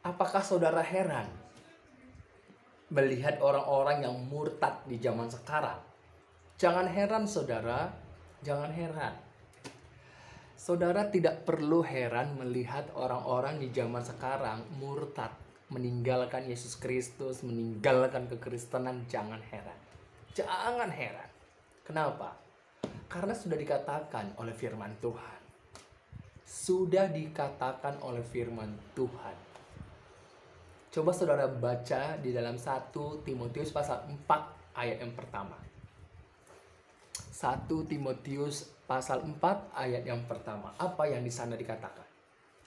Apakah saudara heran melihat orang-orang yang murtad di zaman sekarang? Jangan heran saudara, jangan heran. Saudara tidak perlu heran melihat orang-orang di zaman sekarang murtad, meninggalkan Yesus Kristus, meninggalkan kekristenan. Jangan heran. Jangan heran. Kenapa? Karena sudah dikatakan oleh firman Tuhan. Sudah dikatakan oleh firman Tuhan. Coba saudara baca di dalam 1 Timotius pasal 4 ayat yang pertama. 1 Timotius pasal 4 ayat yang pertama. Apa yang di sana dikatakan?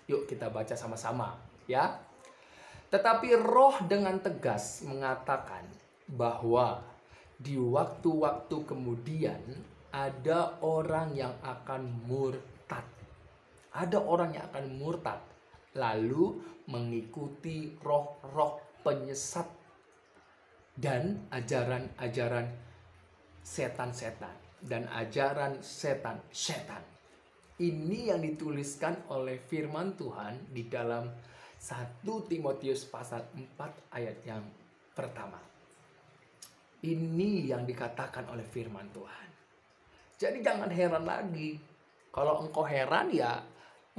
Yuk kita baca sama-sama ya. Tetapi Roh dengan tegas mengatakan bahwa di waktu-waktu kemudian ada orang yang akan murtad. Ada orang yang akan murtad lalu mengikuti roh-roh penyesat dan ajaran-ajaran setan-setan dan ajaran setan-setan. Ini yang dituliskan oleh firman Tuhan di dalam 1 Timotius pasal 4 ayat yang pertama. Ini yang dikatakan oleh firman Tuhan. Jadi jangan heran lagi. Kalau engkau heran ya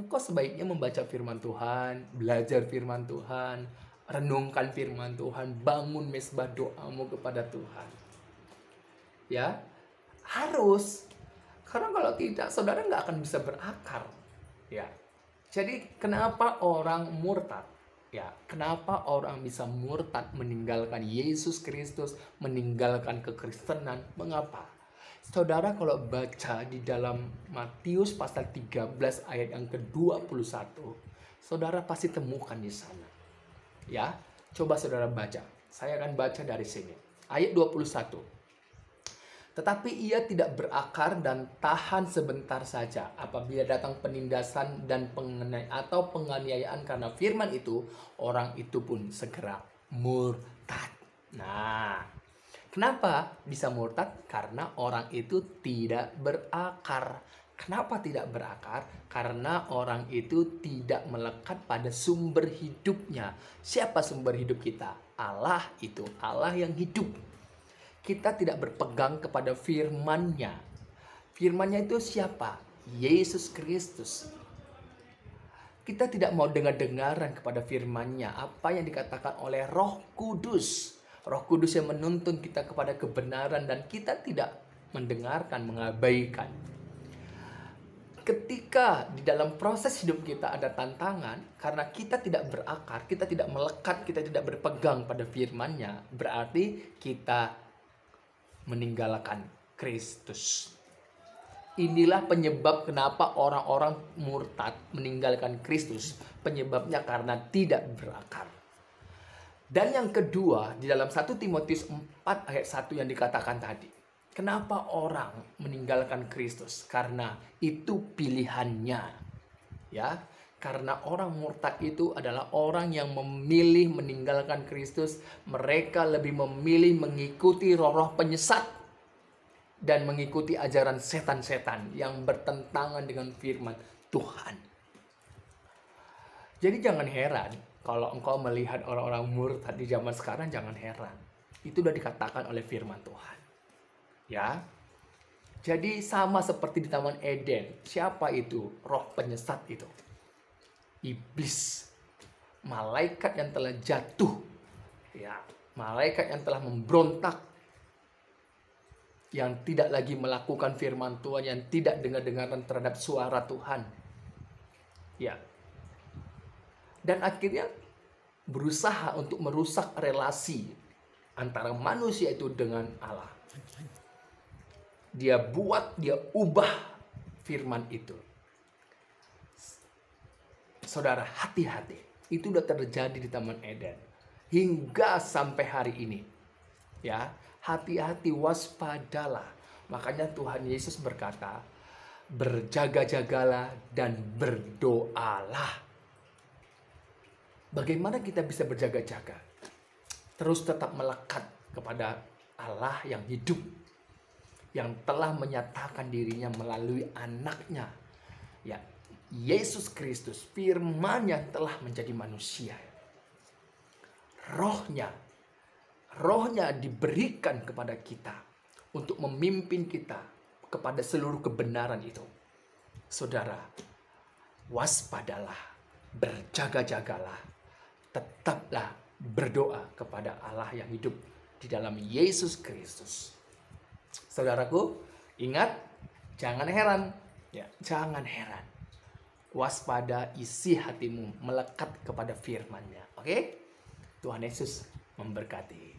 engkau sebaiknya membaca firman Tuhan, belajar firman Tuhan, renungkan firman Tuhan, bangun mesbah doamu kepada Tuhan. Ya, harus. Karena kalau tidak, saudara nggak akan bisa berakar. Ya, jadi kenapa orang murtad? Ya, kenapa orang bisa murtad meninggalkan Yesus Kristus, meninggalkan kekristenan? Mengapa? Saudara kalau baca di dalam Matius pasal 13 ayat yang ke-21, saudara pasti temukan di sana. Ya, coba saudara baca. Saya akan baca dari sini. Ayat 21. Tetapi ia tidak berakar dan tahan sebentar saja apabila datang penindasan dan penganiayaan karena firman itu, orang itu pun segera murtad. Nah, kenapa bisa murtad? Karena orang itu tidak berakar. Kenapa tidak berakar? Karena orang itu tidak melekat pada sumber hidupnya. Siapa sumber hidup kita? Allah itu, Allah yang hidup. Kita tidak berpegang kepada firman-Nya. Firman-Nya itu siapa? Yesus Kristus. Kita tidak mau dengar-dengaran kepada firman-Nya. Apa yang dikatakan oleh Roh Kudus. Roh Kudus yang menuntun kita kepada kebenaran dan kita tidak mendengarkan, mengabaikan. Ketika di dalam proses hidup kita ada tantangan, karena kita tidak berakar, kita tidak melekat, kita tidak berpegang pada firman-Nya, berarti kita meninggalkan Kristus. Inilah penyebab kenapa orang-orang murtad meninggalkan Kristus. Penyebabnya karena tidak berakar. Dan yang kedua, di dalam 1 Timotius 4 ayat 1 yang dikatakan tadi. Kenapa orang meninggalkan Kristus? Karena itu pilihannya. Ya, karena orang murtad itu adalah orang yang memilih meninggalkan Kristus. Mereka lebih memilih mengikuti roh-roh penyesat dan mengikuti ajaran setan-setan yang bertentangan dengan firman Tuhan. Jadi jangan heran kalau engkau melihat orang-orang murtad di zaman sekarang, jangan heran. Itu sudah dikatakan oleh firman Tuhan. Ya. Jadi sama seperti di Taman Eden. Siapa itu? Roh penyesat itu. Iblis. Malaikat yang telah jatuh. Ya, malaikat yang telah memberontak. Yang tidak lagi melakukan firman Tuhan, yang tidak dengar-dengaran terhadap suara Tuhan. Ya. Dan akhirnya berusaha untuk merusak relasi antara manusia itu dengan Allah. Dia ubah firman itu. Saudara, hati-hati. Itu sudah terjadi di Taman Eden. Hingga sampai hari ini. Ya, hati-hati, waspadalah. Makanya Tuhan Yesus berkata, berjaga-jagalah dan berdoalah. Bagaimana kita bisa berjaga-jaga? Terus tetap melekat kepada Allah yang hidup, yang telah menyatakan dirinya melalui anaknya, ya, Yesus Kristus, firman yang telah menjadi manusia. rohnya diberikan kepada kita untuk memimpin kita kepada seluruh kebenaran itu. Saudara, waspadalah, berjaga-jagalah, tetaplah berdoa kepada Allah yang hidup di dalam Yesus Kristus. Saudaraku, ingat, jangan heran, ya, jangan heran. Waspada, isi hatimu melekat kepada firman-Nya. Oke? Tuhan Yesus memberkati.